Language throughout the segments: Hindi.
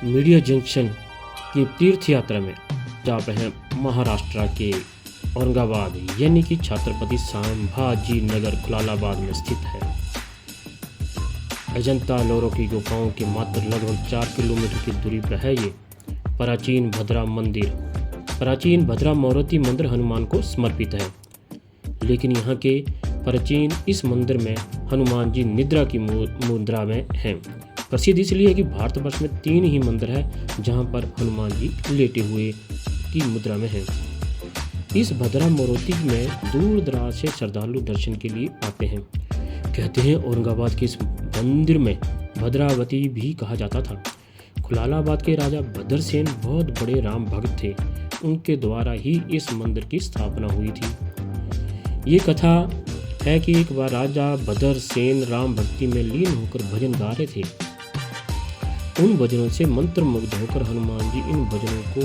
मीडिया जंक्शन की तीर्थ यात्रा में जा रहे हैं महाराष्ट्र के औरंगाबाद यानी कि छत्रपति संभाजी नगर खुलालाबाद में स्थित है। अजंता लोरो की गुफाओं के मात्र लगभग 4 किलोमीटर की दूरी पर है ये प्राचीन भद्रा मंदिर। प्राचीन भद्रा मारुति मंदिर हनुमान को समर्पित है, लेकिन यहाँ के प्राचीन इस मंदिर में हनुमान जी निद्रा की मुद्रा में हैं। प्रसिद्ध इसलिए कि भारतवर्ष में 3 ही मंदिर है जहाँ पर हनुमान जी लेटे हुए की मुद्रा में हैं। इस भद्रा मारुति में दूर दराज से श्रद्धालु दर्शन के लिए आते हैं। कहते हैं औरंगाबाद के इस मंदिर में भद्रावती भी कहा जाता था। खुलालाबाद के राजा भद्रसेन बहुत बड़े राम भक्त थे, उनके द्वारा ही इस मंदिर की स्थापना हुई थी। ये कथा है कि एक बार राजा भद्रसेन राम भक्ति में लीन होकर भजन गा रहे थे। उन भजनों से मंत्रमुग्ध होकर हनुमान जी इन भजनों को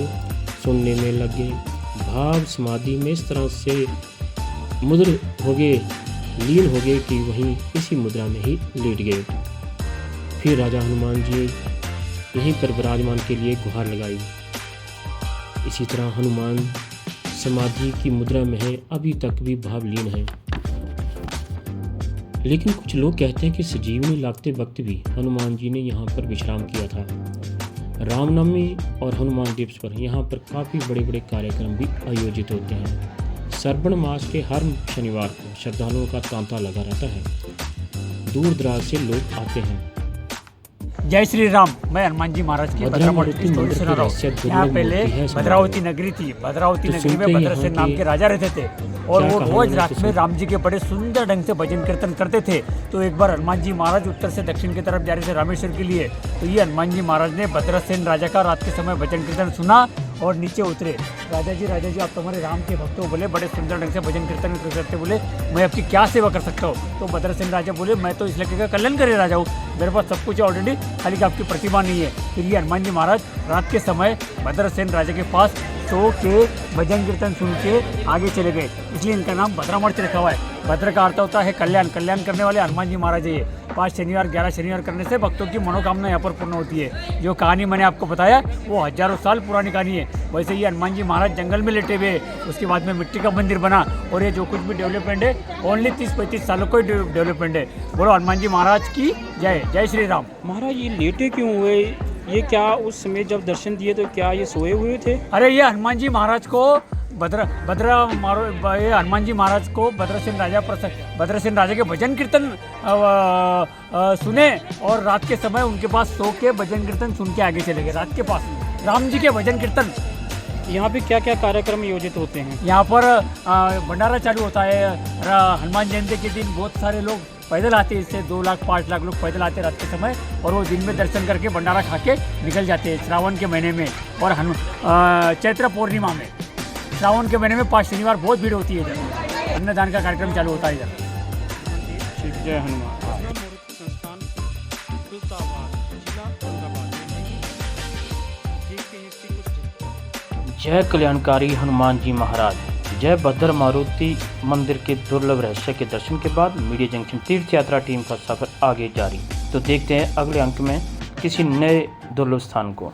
सुनने में लगे। भाव समाधि में इस तरह से मुद्र हो गए, लीन हो गए कि वहीं इसी मुद्रा में ही लेट गए। फिर राजा हनुमान जी यहीं पर विराजमान के लिए गुहार लगाई। इसी तरह हनुमान समाधि की मुद्रा में है, अभी तक भी भावलीन है। लेकिन कुछ लोग कहते हैं कि संजीवनी लागते वक्त भी हनुमान जी ने यहाँ पर विश्राम किया था। रामनवमी और हनुमान दिवस पर यहाँ पर काफ़ी बड़े बड़े कार्यक्रम भी आयोजित होते हैं। श्रावण मास के हर शनिवार को श्रद्धालुओं का तांता लगा रहता है। दूर दराज से लोग आते हैं। जय श्री राम। मैं हनुमान जी महाराज की भद्रावती स्टोरी सुना रहा हूँ। यहाँ पहले भद्रावती नगरी थी। भद्रावती नगरी में भद्रसेन नाम के राजा रहते थे और वो रोज रात में राम जी के बड़े सुंदर ढंग से भजन कीर्तन करते थे। तो एक बार हनुमान जी महाराज उत्तर से दक्षिण की तरफ जा रहे थे रामेश्वर के लिए। तो ये हनुमान जी महाराज ने भद्रसेन राजा का रात के समय भजन कीर्तन सुना और नीचे उतरे। राजा जी आप तुम्हारे राम के भक्त हो, बोले बड़े सुंदर ढंग से भजन कीर्तन करते, बोले मैं आपकी क्या सेवा कर सकता हूँ। तो भद्रसेन राजा बोले मैं तो इस इलाके का कल्याण करे राजा हूँ, मेरे पास सब कुछ है ऑलरेडी, खाली कि आपकी प्रतिभा नहीं है। फिर ये हनुमान जी महाराज रात के समय भद्रसेन राजा के पास सो के भजन कीर्तन सुन के आगे चले गए, इसलिए इनका नाम भद्रामर्च रखा हुआ है। भद्र का अर्थ होता है कल्याण, कल्याण करने वाले हनुमान जी महाराज है। 5 शनिवार 11 शनिवार करने से भक्तों की मनोकामना यहाँ पर पूर्ण होती है। जो कहानी मैंने आपको बताया वो हजारों साल पुरानी कहानी है। वैसे ये हनुमान जी महाराज जंगल में लेटे हुए, उसके बाद में मिट्टी का मंदिर बना और ये जो कुछ भी डेवलपमेंट है ओनली 30-35 सालों को डेवलपमेंट है। बोलो हनुमान जी महाराज की जय। जय श्री राम। महाराज ये लेटे क्यों हुए? ये क्या उस समय जब दर्शन दिए तो क्या ये सोए हुए थे? अरे ये हनुमान जी महाराज को हनुमान जी महाराज को भद्रसेन राजा के भजन कीर्तन सुने और रात के समय उनके पास सो के भजन कीर्तन सुन के आगे चले गए। रात के पास राम जी के भजन कीर्तन। यहाँ पे क्या क्या कार्यक्रम आयोजित होते हैं? यहाँ पर भंडारा चालू होता है। हनुमान जयंती के दिन बहुत सारे लोग पैदल आते हैं, इससे 2 लाख 5 लाख लोग पैदल आते हैं रात के समय और वो दिन में दर्शन करके भंडारा खा के निकल जाते हैं। श्रावण के महीने में और चैत्र पूर्णिमा में, श्रावण के महीने में 5 शनिवार बहुत भीड़ होती है इधर। अन्नदान का कार्यक्रम चालू होता है इधर। जय हनुमान। जय कल्याणकारी हनुमान जी महाराज। जय भद्र मारुति मंदिर के दुर्लभ रहस्य के दर्शन के बाद मीडिया जंक्शन तीर्थ यात्रा टीम का सफर आगे जारी। तो देखते हैं अगले अंक में किसी नए दुर्लभ स्थान को।